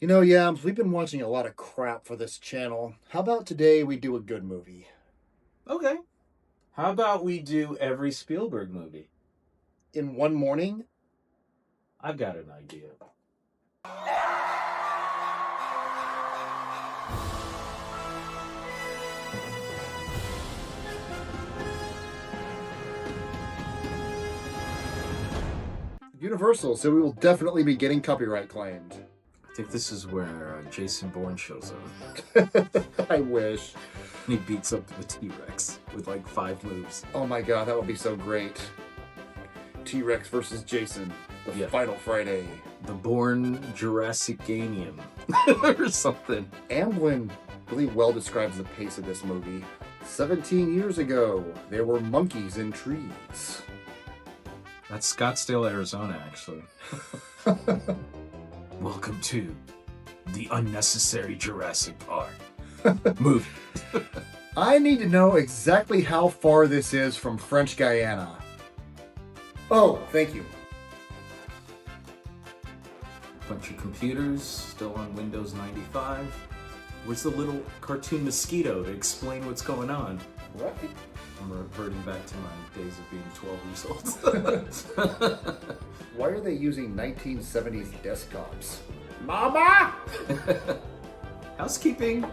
You know, Yams, we've been watching a lot of crap for this channel. How about today we do a good movie? Okay. How about we do every Spielberg movie? In one morning? I've got an idea. Universal, so we will definitely be getting copyright claimed. I think this is where Jason Bourne shows up. I wish. He beats up the T-Rex with like 5 moves. Oh my god, that would be so great. T-Rex versus Jason, the final Friday. The Bourne Jurassic Ganium or something. Amblin really well describes the pace of this movie. 17 years ago, there were monkeys in trees. That's Scottsdale, Arizona, actually. Welcome to the unnecessary Jurassic Park movie. I need to know exactly how far this is from French Guiana. Oh, thank you. Bunch of computers, still on Windows 95. Where's the little cartoon mosquito to explain what's going on? What? I'm reverting back to my days of being 12 years old. Why are they using 1970s desktops? Mama! Housekeeping.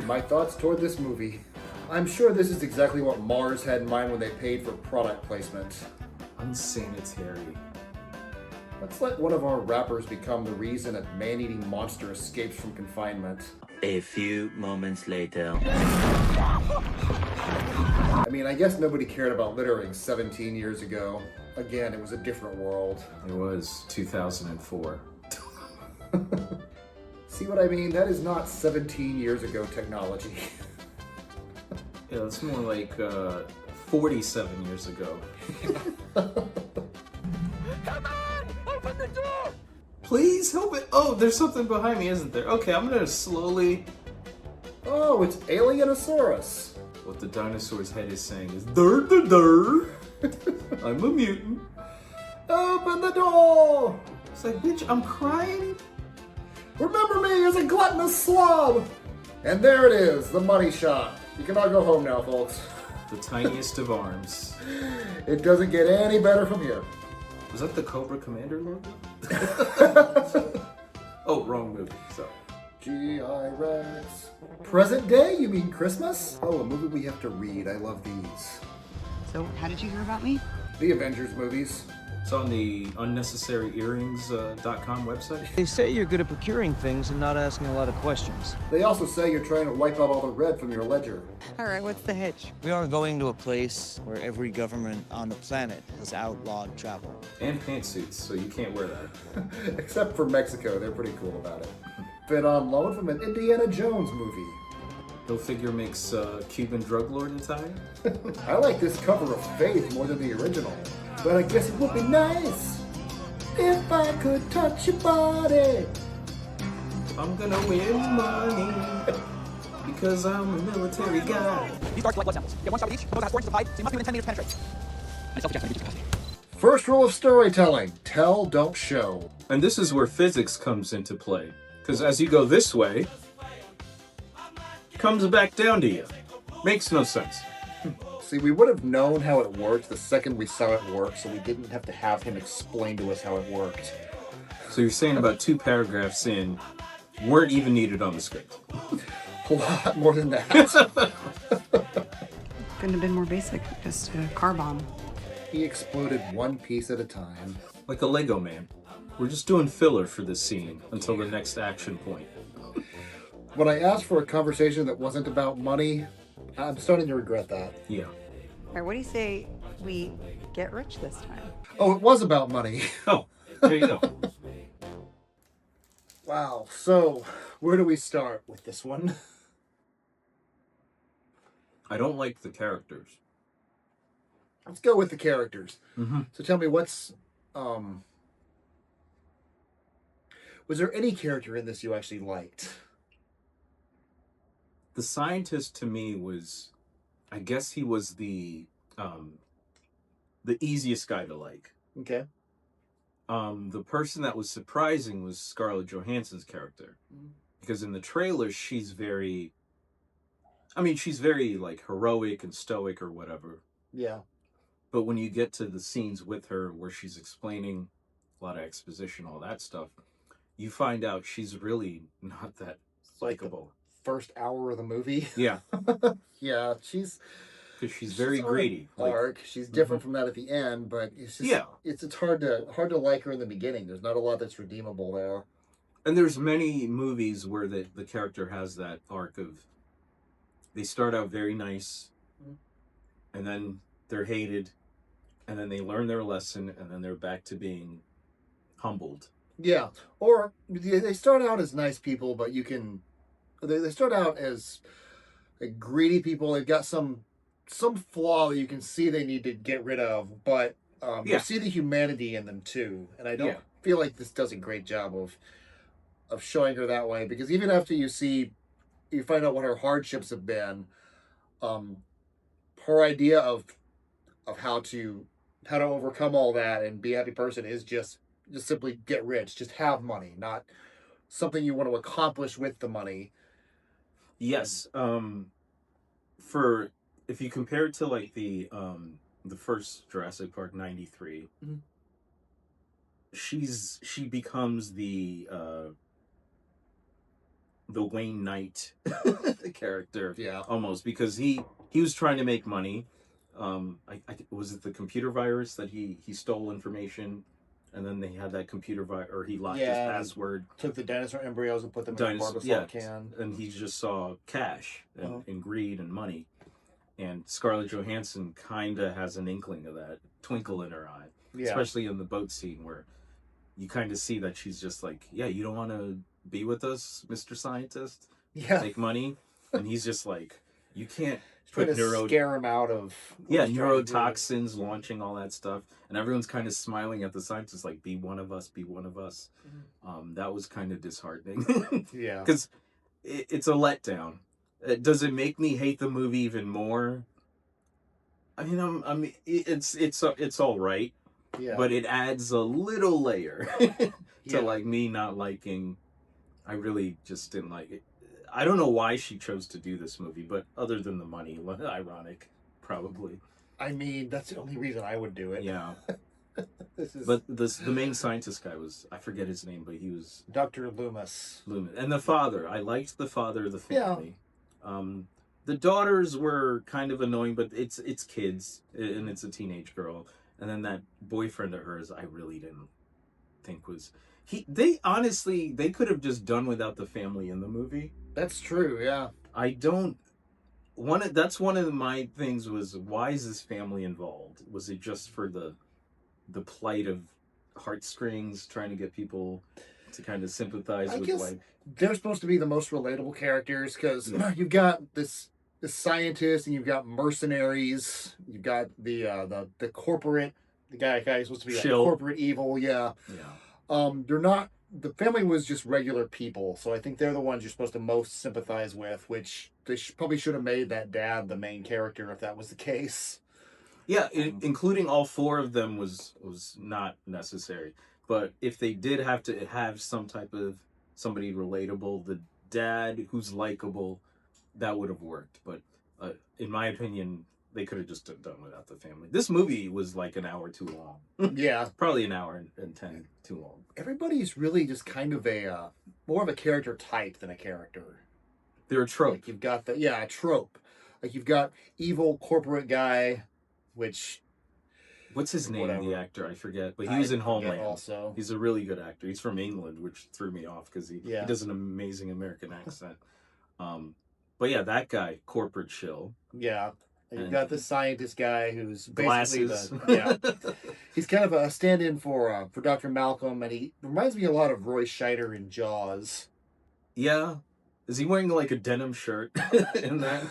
My thoughts toward this movie. I'm sure this is exactly what Mars had in mind when they paid for product placement. Unsanitary. Let's let one of our rappers become the reason a man-eating monster escapes from confinement. A few moments later. I mean, I guess nobody cared about littering 17 years ago. Again, it was a different world. It was 2004. See what I mean? That is not 17 years ago technology. Yeah, it's more like 47 years ago. Come on! Open the door! Please help it. Oh, there's something behind me, isn't there? Okay, I'm gonna slowly. Oh, it's Alienosaurus. What the dinosaur's head is saying is dur dur dur. I'm a mutant. Open the door! It's like, bitch, I'm crying. Remember me as a gluttonous slob! And there it is, the money shot. You can all go home now, folks. The tiniest of arms. It doesn't get any better from here. Was that the Cobra Commander logo? Oh, wrong movie. Sorry. G.I. Rex. Present day? You mean Christmas? Oh, a movie we have to read. I love these. So, how did you hear about me? The Avengers movies. It's on the unnecessaryearrings.com website. They say you're good at procuring things and not asking a lot of questions. They also say you're trying to wipe out all the red from your ledger. All right, what's the hitch? We are going to a place where every government on the planet has outlawed travel. And pantsuits, so you can't wear that. Except for Mexico, they're pretty cool about it. Been on loan from an Indiana Jones movie. Bill Figure makes Cuban drug lord attire. I like this cover of Faith more than the original. But I guess it would be nice if I could touch your body. I'm gonna win money because I'm a military guy. These darts collect blood samples. Get one shot with each. Both have 4 inches of height, so you must be within 10 meters to penetrate. And self-eject when you reach capacity. First rule of storytelling, tell, don't show. And this is where physics comes into play. Because as you go this way, it comes back down to you. Makes no sense. See, we would have known how it worked the second we saw it work, so we didn't have to have him explain to us how it worked. So you're saying about 2 paragraphs in, weren't even needed on the script. A lot more than that. Couldn't have been more basic, just a car bomb. He exploded one piece at a time. Like a Lego man. We're just doing filler for this scene until the next action point. When I asked for a conversation that wasn't about money, I'm starting to regret that. Yeah. All right, what do you say we get rich this time? Oh, it was about money. Oh, there you go. Wow, so where do we start with this one? I don't like the characters. Let's go with the characters. Mm-hmm. So tell me, was there any character in this you actually liked? The scientist to me was, I guess he was the easiest guy to like. Okay. The person that was surprising was Scarlett Johansson's character. Because in the trailer, she's very like heroic and stoic or whatever. Yeah. But when you get to the scenes with her where she's explaining a lot of exposition, all that stuff, you find out she's really not that likable. First hour of the movie. Yeah. Yeah, she's very greedy. Arc. She's different from that at the end, but it's just it's hard to like her in the beginning. There's not a lot that's redeemable there. And there's many movies where the character has that arc of they start out very nice, and then they're hated, and then they learn their lesson, and then they're back to being humbled. Yeah, or they start out as nice people, but they start out as like greedy people. They've got some flaw that you can see they need to get rid of, but you see the humanity in them too. And I don't feel like this does a great job of showing her that way, because even after you find out what her hardships have been, her idea of how to overcome all that and be a happy person is just simply get rich, just have money, not something you want to accomplish with the money. Yes. If you compare it to like the first Jurassic Park '93, she becomes the Wayne Knight character, almost, because he was trying to make money. Was it the computer virus that he stole information, and then they had that computer virus, or he locked his password, took the dinosaur embryos and put them in a barbasol can, and he just saw cash and greed and money. And Scarlett Johansson kind of has an inkling of that twinkle in her eye, especially in the boat scene where you kind of see that she's just like, you don't want to be with us, Mr. Scientist? Make money? And he's just like, you can't put scare him out of neurotoxins, launching all that stuff. And everyone's kind of smiling at the scientist like, be one of us, be one of us. That was kind of disheartening. Because it's a letdown. Does it make me hate the movie even more? I mean, it's all right, but it adds a little layer to like me not liking. I really just didn't like it. I don't know why she chose to do this movie, but other than the money, ironic, probably. I mean, that's the only reason I would do it. Yeah. But the main scientist guy was, I forget his name, but he was Dr. Loomis. And the father, I liked the father of the family. The daughters were kind of annoying, but it's kids, and it's a teenage girl. And then that boyfriend of hers, I really didn't think was... They could have just done without the family in the movie. That's true, yeah. That's one of my things was, why is this family involved? Was it just for the plight of heartstrings, trying to get people to kind of sympathize with, like... They're supposed to be the most relatable characters, because you've got this scientist, and you've got mercenaries, you've got the corporate, the guy who's supposed to be like corporate evil, they're not... The family was just regular people, so I think they're the ones you're supposed to most sympathize with, which they probably should have made that dad the main character if that was the case. Yeah, including all four of them was not necessary. But if they did have to have some type of somebody relatable, the dad who's likable, that would have worked. But in my opinion, they could have just done without the family. This movie was like an hour too long. Probably an hour and 10 too long. Everybody's really just kind of more of a character type than a character. They're a trope. Like you've got a trope. Like you've got evil corporate guy, which... What's his name, the actor? I forget. But he was in Homeland. Also. He's a really good actor. He's from England, which threw me off because he does an amazing American accent. But yeah, that guy, corporate shill. Yeah. And you've got the scientist guy who's basically glasses. He's kind of a stand-in for Dr. Malcolm, and he reminds me a lot of Roy Scheider in Jaws. Yeah. Is he wearing like a denim shirt in that?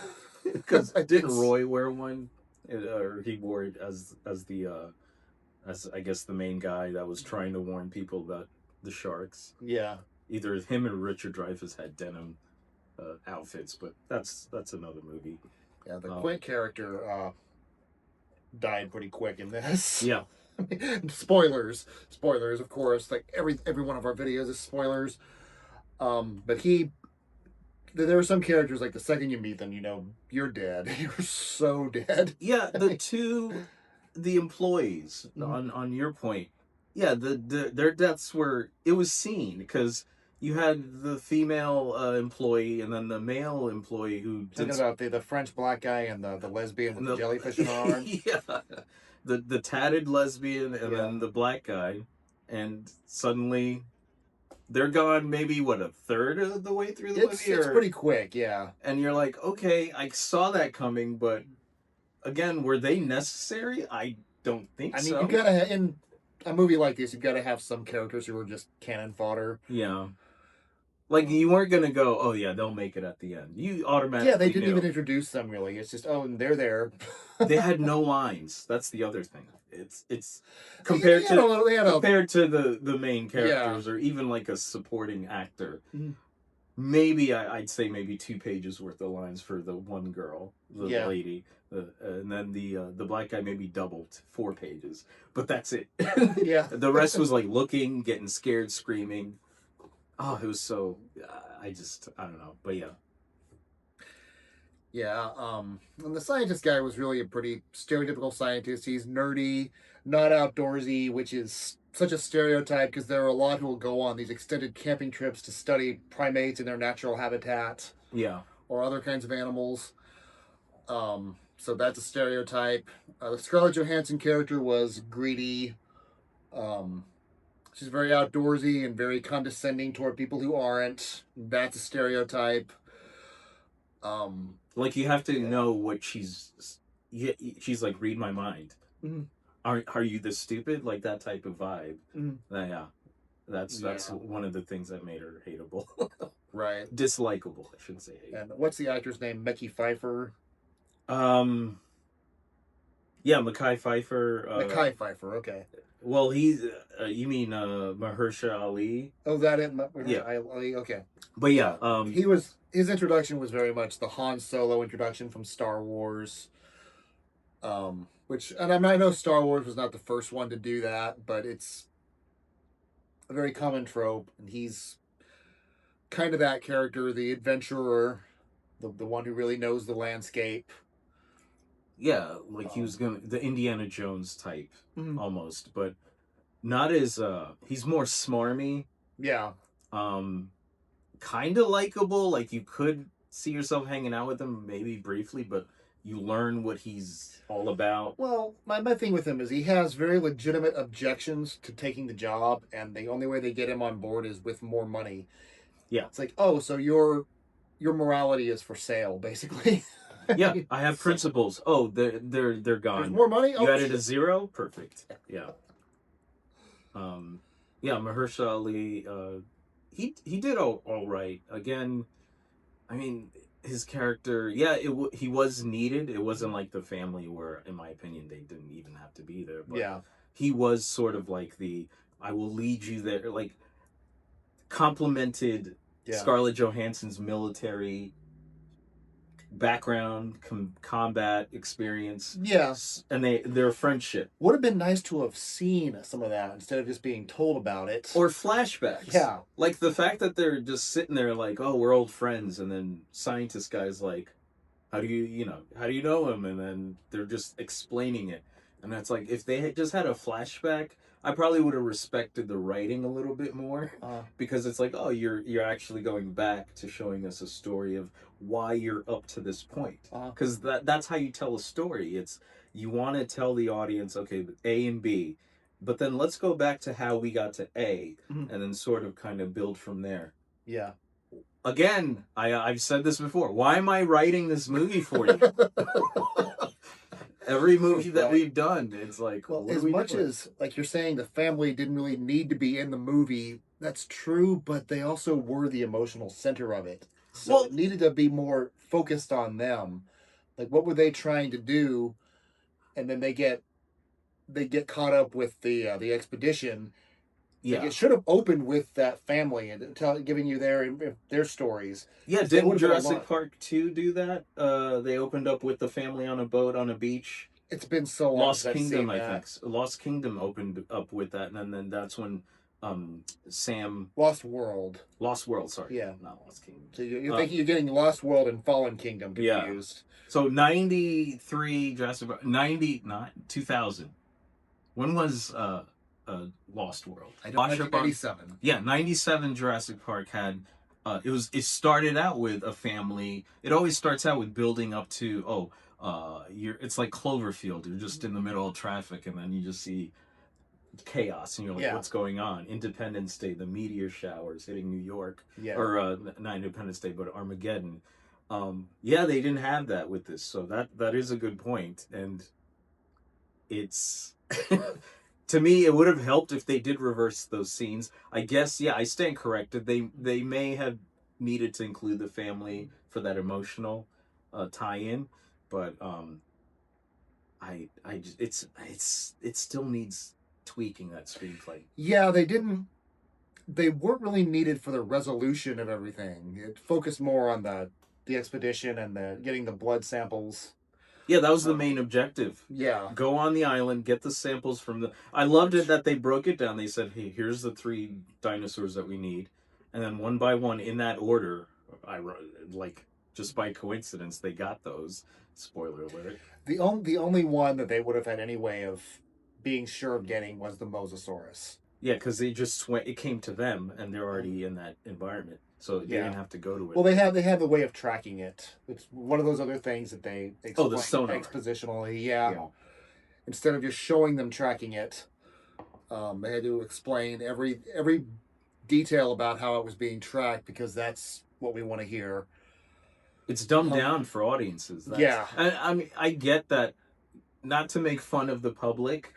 Because didn't Roy wear one? Or he wore it as I guess the main guy that was trying to warn people about the sharks. Yeah. Either him or Richard Dreyfuss had denim outfits, but that's another movie. Yeah, the Quint character died pretty quick in this. Yeah. Spoilers, of course. Like every one of our videos is spoilers. But there are some characters like the second you meet them, you're dead. You're so dead. Yeah, the employees on your point. Yeah, their deaths were, it was seen because you had the female employee and then the male employee who Talking about the French black guy and the lesbian with the jellyfish in her arm. Yeah, the tatted lesbian and then the black guy, and suddenly they're gone. Maybe a third of the way through the movie. It's pretty quick, yeah. And you're like, okay, I saw that coming, but again, were they necessary? I don't think so. I mean, you gotta, in a movie like this, you've got to have some characters who are just cannon fodder. Yeah. Like, you weren't going to go, oh, yeah, they'll make it at the end. You automatically Yeah, they didn't even introduce them, really. It's just, and they're there. They had no lines. That's the other thing. It's compared to the main characters or even like a supporting actor. Mm-hmm. Maybe I'd say maybe 2 pages worth of lines for the one girl, the lady, and then the black guy maybe doubled 4 pages, but that's it. Yeah, the rest was like looking, getting scared, screaming. Oh, it was so. I don't know, but yeah. Yeah, and the scientist guy was really a pretty stereotypical scientist. He's nerdy, not outdoorsy, which is such a stereotype because there are a lot who will go on these extended camping trips to study primates in their natural habitat. Yeah. Or other kinds of animals. So that's a stereotype. The Scarlett Johansson character was greedy. She's very outdoorsy and very condescending toward people who aren't. That's a stereotype. Like, you have to know what she's like, read my mind. Mm-hmm. Are you this stupid? Like, that type of vibe. Mm-hmm. Yeah. That's one of the things that made her hateable. Right. Dislikable, I shouldn't say hateable. And what's the actor's name? Mekhi Phifer? Yeah, Mekhi Phifer. Mekhi Phifer, okay. Well, he's, you mean Mahershala Ali? Oh, that it? Yeah. Ali, okay. But yeah, his introduction was very much the Han Solo introduction from Star Wars. Which, and I know Star Wars was not the first one to do that, but it's a very common trope, and he's kind of that character, the adventurer, the one who really knows the landscape. Yeah, like he was the Indiana Jones type, almost, but not as, he's more smarmy. Yeah. Kind of likable, like you could see yourself hanging out with him, maybe briefly, but you learn what he's all about. Well, my thing with him is he has very legitimate objections to taking the job, and the only way they get him on board is with more money. Yeah. It's like, oh, so your morality is for sale, basically. Yeah, I have principles. Oh, they're gone. There's more money? You added a 0? Perfect. Yeah. Yeah, Mahershala Ali, he did all right. Again, I mean, his character, yeah, he was needed. It wasn't like the family where, in my opinion, they didn't even have to be there. But yeah. He was sort of like I will lead you there, like, complimented Scarlett Johansson's military background, combat experience. Yes. And their friendship. Would have been nice to have seen some of that instead of just being told about it. Or flashbacks. Yeah. Like the fact that they're just sitting there like, oh, we're old friends, and then scientist guy's like, how do you know him? And then they're just explaining it. And that's like, if they had just had a flashback, I probably would have respected the writing a little bit more, because it's like, oh, you're actually going back to showing us a story of why you're up to this point. Because that's how you tell a story. It's, you want to tell the audience, okay, A and B, but then let's go back to how we got to A, and then sort of kind of build from there. Yeah. Again, I've said this before. Why am I writing this movie for you? Every movie that we've done, it's like, well, as much as, like you're saying, the family didn't really need to be in the movie, that's true, but they also were the emotional center of it. So it needed to be more focused on them. Like, what were they trying to do? And then they get caught up with the expedition. Yeah, like, it should have opened with that family and giving you their stories. Yeah, didn't Jurassic Park 2 do that? They opened up with the family on a boat on a beach. It's been so long Lost since I've Kingdom, seen I that. think. Lost Kingdom opened up with that, and then that's when Sam Lost World. Lost World, sorry. Yeah. Not Lost Kingdom. So you're thinking you're getting Lost World and Fallen Kingdom confused. Yeah. So 93 Jurassic Park, 2000. When was Lost World? I don't know. 97. Yeah, 97 Jurassic Park had it started out with a family. It always starts out with building up to it's like Cloverfield. You're just in the middle of traffic, and then you just see chaos, and you're like, what's going on? Independence Day, the meteor showers hitting New York, or not Independence Day, but Armageddon. They didn't have that with this, so that is a good point, and it's to me it would have helped if they did reverse those scenes. I guess I stand corrected. They may have needed to include the family for that emotional tie-in, but it still needs tweaking, that screenplay. Yeah, they weren't really needed for the resolution of everything. It focused more on the expedition and the getting the blood samples. Yeah, that was the main objective. Yeah. Go on the island, get the samples from the... I loved it that they broke it down. They said, hey, here's the 3 dinosaurs that we need. And then one by one, in that order, just by coincidence, they got those. Spoiler alert. The only one that they would have had any way of being sure of getting was the Mosasaurus. Yeah, because they just it came to them, and they're already in that environment, so they didn't have to go to it. Well, they have the way of tracking it. It's one of those other things that they explain the sonar. Expositionally. Yeah. Instead of just showing them tracking it, they had to explain every detail about how it was being tracked, because that's what we want to hear. It's dumbed down for audiences. I mean, I get that. Not to make fun of the public,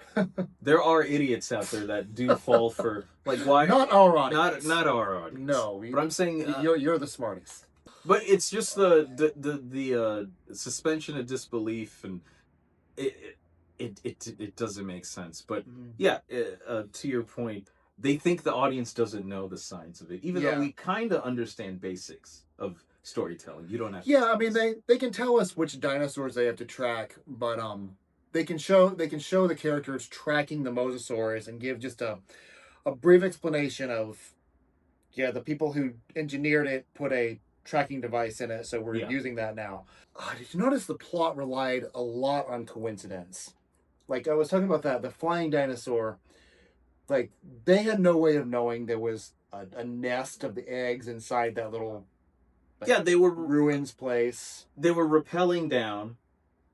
there are idiots out there that do fall for why not our audience, not our audience. No, but I'm saying you're the smartest. But it's just the suspension of disbelief, and it doesn't make sense. But to your point, they think the audience doesn't know the science of it, even though we kind of understand basics of storytelling. You don't have to. Yeah, I mean they can tell us which dinosaurs they have to track, but they can show the characters tracking the Mosasaurus and give just a brief explanation of the people who engineered it put a tracking device in it, so we're using that now. Did you notice the plot relied a lot on coincidence? Like I was talking about the flying dinosaur, they had no way of knowing there was a nest of the eggs inside that little they were ruins place. They were rappelling down.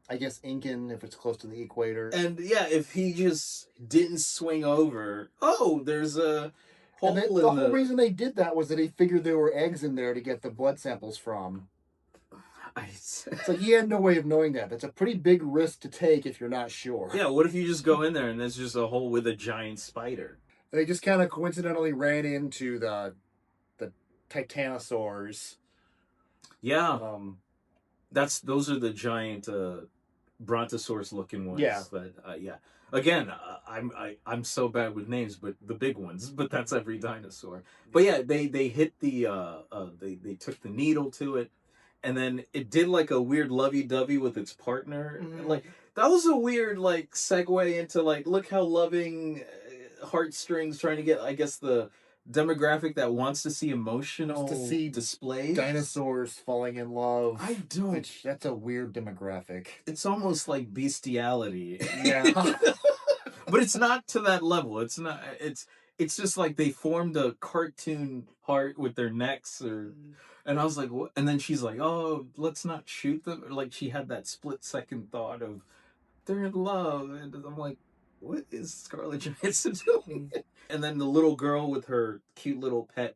I guess Incan, if it's close to the equator. And if he just didn't swing over, there's a hole in the whole reason they did that was that he figured there were eggs in there to get the blood samples from. It's like he had no way of knowing that. That's a pretty big risk to take if you're not sure. Yeah, what if you just go in there and there's just a hole with a giant spider? They just kind of coincidentally ran into the titanosaurs. Yeah. Those are the giant brontosaurus looking ones. Yeah. Again, I'm so bad with names, but the big ones. But that's every dinosaur. But they hit the they took the needle to it, and then it did a weird lovey-dovey with its partner. Mm-hmm. That was a weird segue into look how loving heartstrings trying to get, I guess, the demographic that wants to see emotional displays. Dinosaurs falling in love. That's a weird demographic. It's almost like bestiality. Yeah. But it's not to that level. It's not. It's just they formed a cartoon heart with their necks, and I was like, what? And then she's like, oh, let's not shoot them. She had that split second thought of they're in love, and I'm like, what is Scarlett Johansson doing? And then the little girl with her cute little pet,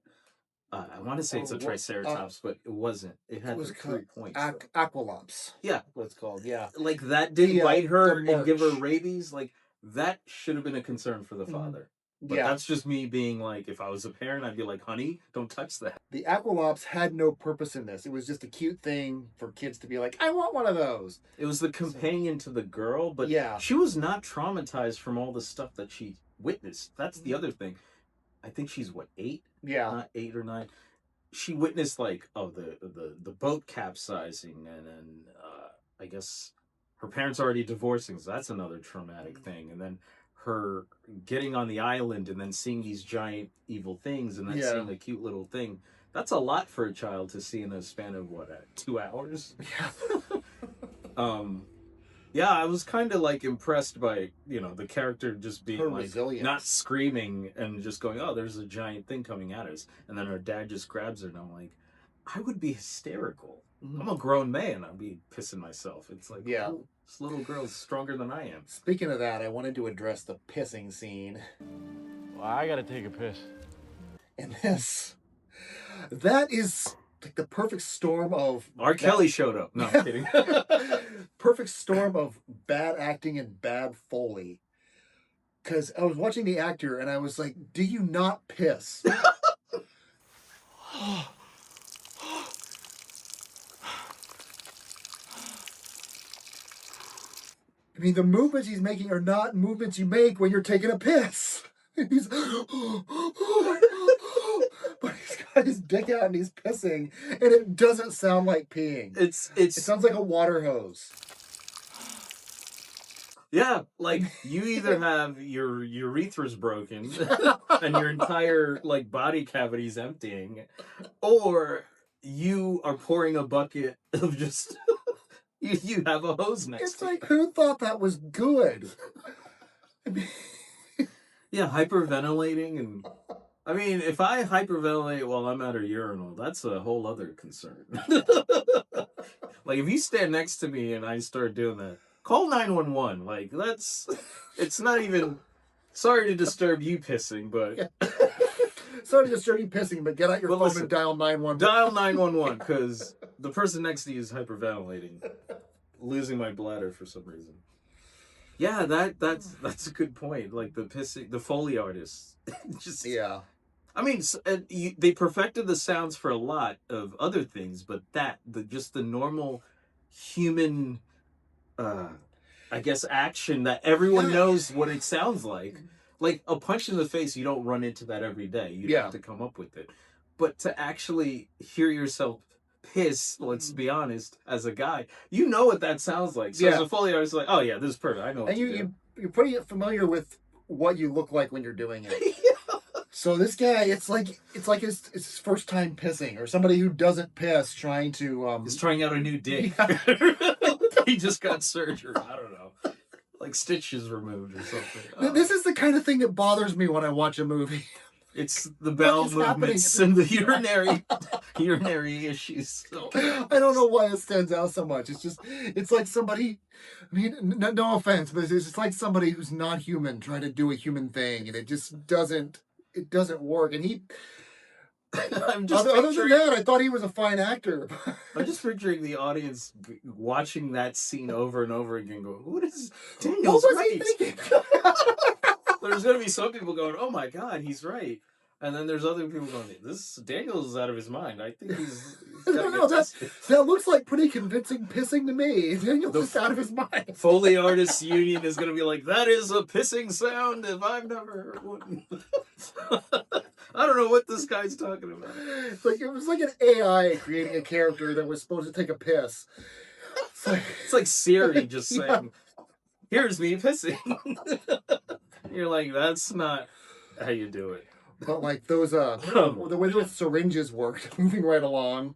I want to say it's a Triceratops, but it wasn't. It had 3 points. Aquilops. Yeah. What it's called, yeah. That didn't bite her and give her rabies. That should have been a concern for the father. But that's just me being if I was a parent, I'd be like, honey, don't touch that. The Aquilops had no purpose in this. It was just a cute thing for kids to be like, I want one of those. It was the companion to the girl, but she was not traumatized from all the stuff that she witnessed. That's the other thing. I think she's 8? Yeah. Not 8 or 9. She witnessed the boat capsizing, and then I guess her parents already divorcing, so that's another traumatic thing. And then her getting on the island and then seeing these giant evil things and then seeing a cute little thing. That's a lot for a child to see in a span of 2 hours? Yeah. Yeah, I was kind of like impressed by, the character just being her like resilience. Not screaming and just going, oh, there's a giant thing coming at us. And then her dad just grabs her and I'm like, I would be hysterical. I'm a grown man. I'd be pissing myself. It's like, oh, this little girl's stronger than I am. Speaking of that, I wanted to address the pissing scene. Well, I gotta take a piss. And that is like the perfect storm of... R. Kelly showed up. No, I'm kidding. Perfect storm of bad acting and bad Foley. Because I was watching the actor and I was like, do you not piss? I mean, the movements he's making are not movements you make when you're taking a piss. He's... but he's got his dick out and he's pissing, and it doesn't sound like peeing. It sounds like a water hose. Yeah, like you either have your urethra's broken and your entire like body cavity's emptying, or you are pouring a bucket of just you have a hose next It's to like, you. who thought that was good? I mean, yeah, hyperventilating. And I mean, if I hyperventilate while I'm at a urinal, that's a whole other concern. Like if you stand next to me and I start doing that, call 911. Like it's not even, sorry to disturb you pissing, but sorry to disturb you pissing, but get out your phone listen, and dial 911. Dial 911 because the person next to you is hyperventilating, losing my bladder for some reason. Yeah, that's a good point. Like the pissing, the Foley artists, just I mean, they perfected the sounds for a lot of other things, but just the normal human, I guess, action that everyone knows what it sounds like. Like a punch in the face, you don't run into that every day. You have to come up with it. But to actually hear yourself piss, let's be honest, as a guy, you know what that sounds like. So as a Foley artist, like, oh yeah, this is perfect. I know. And you're pretty familiar with what you look like when you're doing it. So this guy, it's like his first time pissing, or somebody who doesn't piss trying to He's trying out a new dick. He just got surgery. I don't know, like stitches removed or something. This is the kind of thing that bothers me when I watch a movie. It's the bowel movements and the urinary issues. So. I don't know why it stands out so much. It's like somebody, I mean, no offense, but it's just like somebody who's not human trying to do a human thing, and it just doesn't work. And other than that, I thought he was a fine actor. I'm just picturing the audience watching that scene over and over again going, what is Daniel's what was right? he thinking? There's going to be some people going, oh my God, he's right. And then there's other people going, Daniel's out of his mind. I think he's no, that looks like pretty convincing pissing to me. Daniel's just out of his mind. Foley Artists Union is going to be like, that is a pissing sound if I've never heard one. I don't know what this guy's talking about. It was like an AI creating a character that was supposed to take a piss. It's like Siri just saying, here's me pissing. You're like, that's not how you do it. But like those, the way those syringes worked, moving right along,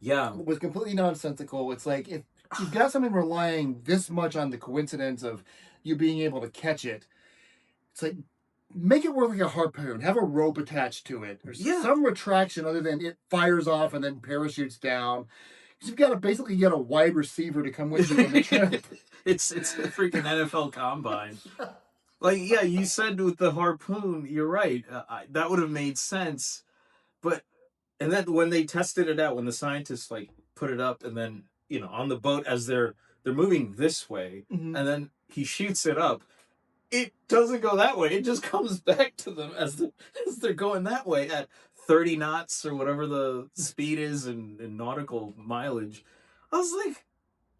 was completely nonsensical. It's like if you've got something relying this much on the coincidence of you being able to catch it, it's like make it work like a harpoon. Have a rope attached to it, or some retraction other than it fires off and then parachutes down. You've got to basically get a wide receiver to come with you on the trip. It's a freaking NFL combine. Like, yeah, you said with the harpoon, you're right. That would have made sense. And then when they tested it out, when the scientists like put it up and then, on the boat as they're moving this way, and then he shoots it up, it doesn't go that way. It just comes back to them as they're going that way at 30 knots or whatever the speed is in nautical mileage. I was like,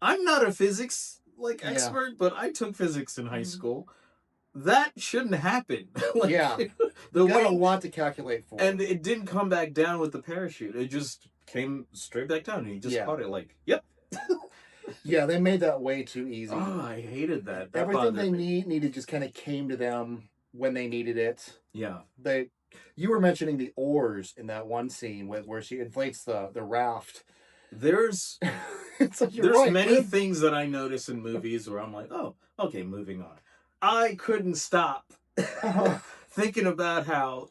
I'm not a physics expert, but I took physics in high school. That shouldn't happen. The way a lot to calculate for. And it didn't come back down with the parachute. It just came straight back down. And he just caught it like, yep. Yeah, they made that way too easy. Oh, I hated that. Everything they needed just kind of came to them when they needed it. Yeah. You were mentioning the oars in that one scene where she inflates the raft. There's many things that I notice in movies where I'm like, oh, okay, moving on. I couldn't stop thinking about how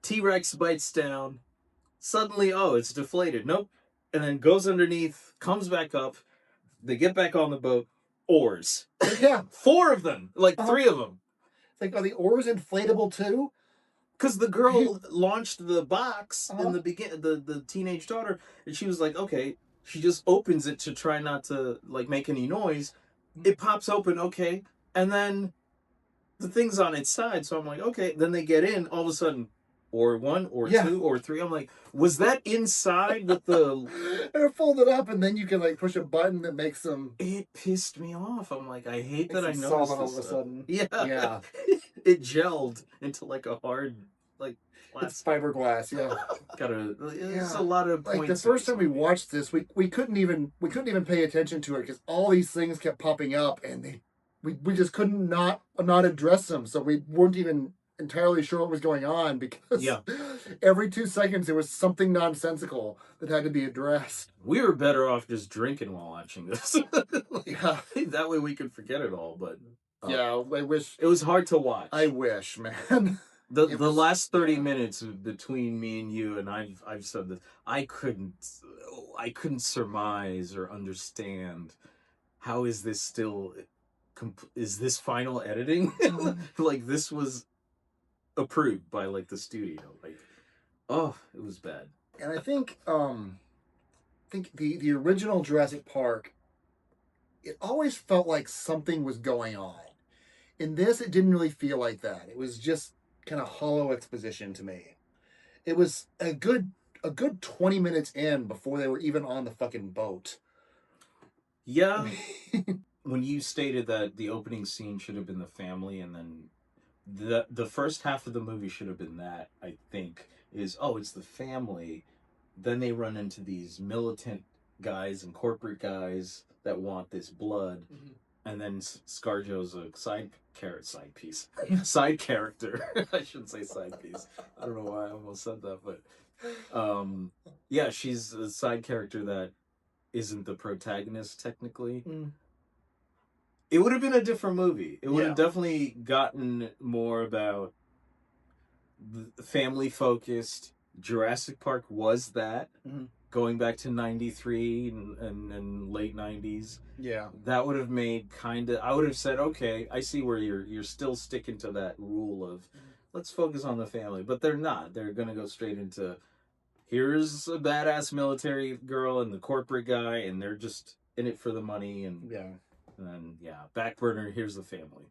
T-Rex bites down. Suddenly, oh, it's deflated. Nope. And then goes underneath, comes back up. They get back on the boat. Oars. Yeah. 4 of them. Like 3 of them. It's like, are the oars inflatable too? Because the girl launched the box in the beginning, the teenage daughter, and she was like, okay, she just opens it to try not to like make any noise. It pops open, okay, and then the thing's on its side, so I'm like, okay, then they get in, all of a sudden, or 1 or 2 or 3. I'm like, was that inside with the... They're folded up, and then you can like push a button that makes them... It pissed me off. I'm like, I hate that I noticed all this of a sudden. Yeah. It gelled into like a hard, like, it's fiberglass, yeah. It's a lot of points. Like the first time we watched this, we couldn't even pay attention to it because all these things kept popping up, and we just couldn't not address them. So we weren't even entirely sure what was going on because every 2 seconds there was something nonsensical that had to be addressed. We were better off just drinking while watching this. That way we could forget it all. But yeah, I wish it was hard to watch. I wish, man. The last 30 minutes between me and you, and I've said this, I couldn't surmise or understand how is this still is this final editing? Like this was approved by like the studio. Like, oh, it was bad. And I think the original Jurassic Park, it always felt like something was going on. In this, it didn't really feel like that. It was just kind of hollow exposition to me. It was a good 20 minutes in before they were even on the fucking boat. Yeah. When you stated that the opening scene should have been the family, and then the first half of the movie should have been that, I think, is, oh, it's the family. Then they run into these militant guys and corporate guys that want this blood. Mm-hmm. And then ScarJo's a side character. I shouldn't say side piece. I don't know why I almost said that, but yeah, she's a side character that isn't the protagonist technically. It would have been a different movie. It would have definitely gotten more about the family focused. Jurassic Park was that. Mm-hmm. Going back to 93 and late 90s. Yeah. That would have made I would have said, okay, I see where you're still sticking to that rule of let's focus on the family. But they're not. They're going to go straight into here's a badass military girl and the corporate guy, and they're just in it for the money. And back burner, here's the family.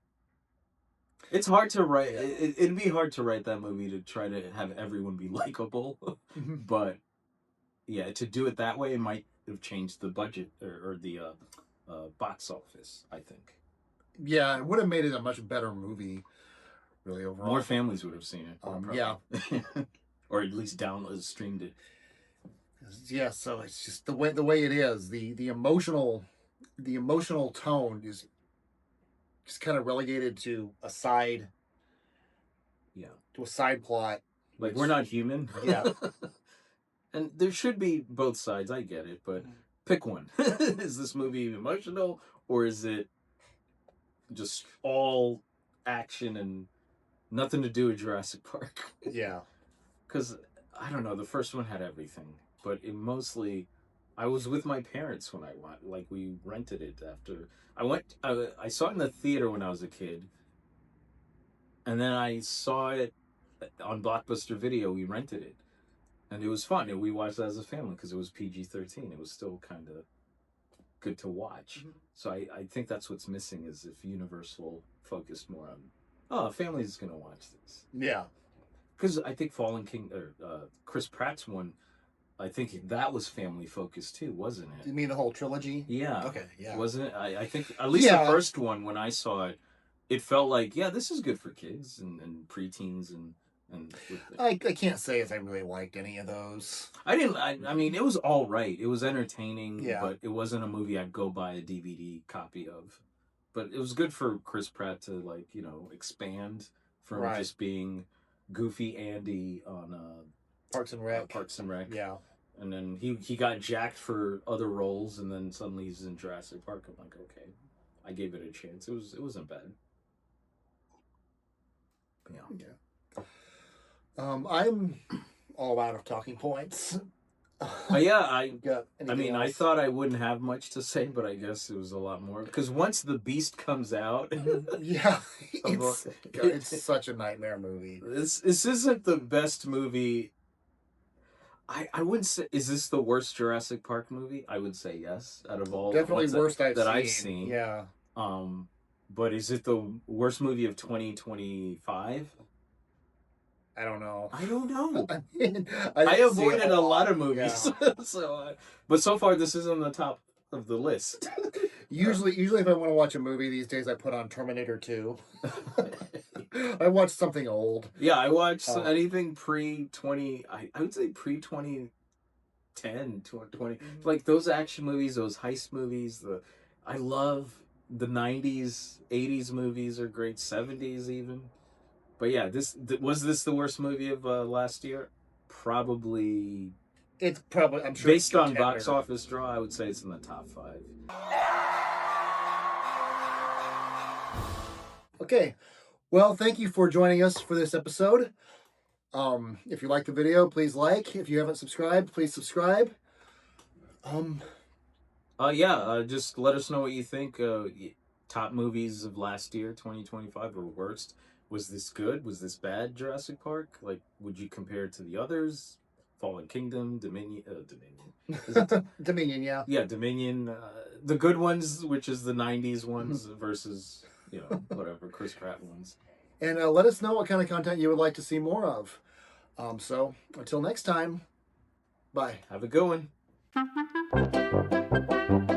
It's hard to write. It'd be hard to write that movie to try to have everyone be likable. But yeah, to do it that way, it might have changed the budget or the box office, I think. Yeah, it would have made it a much better movie, really, overall. More families would have seen it. Yeah. Or at least streamed it. Yeah, so it's just the way it is. The emotional tone is just kind of relegated to a side plot. Like, we're not human. Yeah. And there should be both sides, I get it, but pick one. Is this movie emotional, or is it just all action and nothing to do with Jurassic Park? Yeah. Because, I don't know, the first one had everything, but it mostly... I was with my parents when I went, like, we rented it after... I saw it in the theater when I was a kid, and then I saw it on Blockbuster Video. We rented it. And it was fun, and we watched it as a family because it was PG-13. It was still kind of good to watch. Mm-hmm. So I think that's what's missing is if Universal focused more on, family's going to watch this. Yeah. Because I think Fallen King, or Chris Pratt's one, I think that was family focused too, wasn't it? You mean the whole trilogy? Yeah. Okay, yeah. Wasn't it? I think, at least the first one, when I saw it, it felt like, yeah, this is good for kids and preteens and And I can't say as I really liked any of those. I didn't. I mean, it was all right. It was entertaining, Yeah. but it wasn't a movie I'd go buy a DVD copy of. But it was good for Chris Pratt to, like, you know, expand from Right. just being Goofy Andy on Parks and Rec. Parks and Rec. Yeah. And then he got jacked for other roles, and then suddenly he's in Jurassic Park. I'm like, okay, I gave it a chance. It wasn't bad. Yeah. I'm all out of talking points. But yeah, I I thought I wouldn't have much to say, but I guess it was a lot more. Because once the Beast comes out, yeah, it's such a nightmare movie. This isn't the best movie. I wouldn't say. Is this the worst Jurassic Park movie? I would say yes. Out of all Definitely the worst that I've I've seen. seen. Yeah. But is it the worst movie of 2025? I don't know. I don't know. I mean, I avoided a lot of movies, Yeah. but so far this is on the top of the list. Usually, if I want to watch a movie these days, I put on Terminator 2. I watch something old. Yeah, I watch anything pre-20. I would say pre-2010, 20. Like those action movies, those heist movies. I love the 90s, 80s movies are great. 70s even. But yeah, was this the worst movie of last year? Probably. It's probably, I'm sure. Based on box office draw, I would say it's in the top 5. Okay. Well, thank you for joining us for this episode. If you like the video, please like. If you haven't subscribed, please subscribe. Just let us know what you think. Top movies of last year, 2025, or worst. Was this good? Was this bad, Jurassic Park? Like, would you compare it to the others? Fallen Kingdom, Dominion. Is it Dominion, yeah. Yeah, Dominion. The good ones, which is the 90s ones, versus, whatever, Chris Pratt ones. And let us know what kind of content you would like to see more of. So, until next time, bye. Have a good one.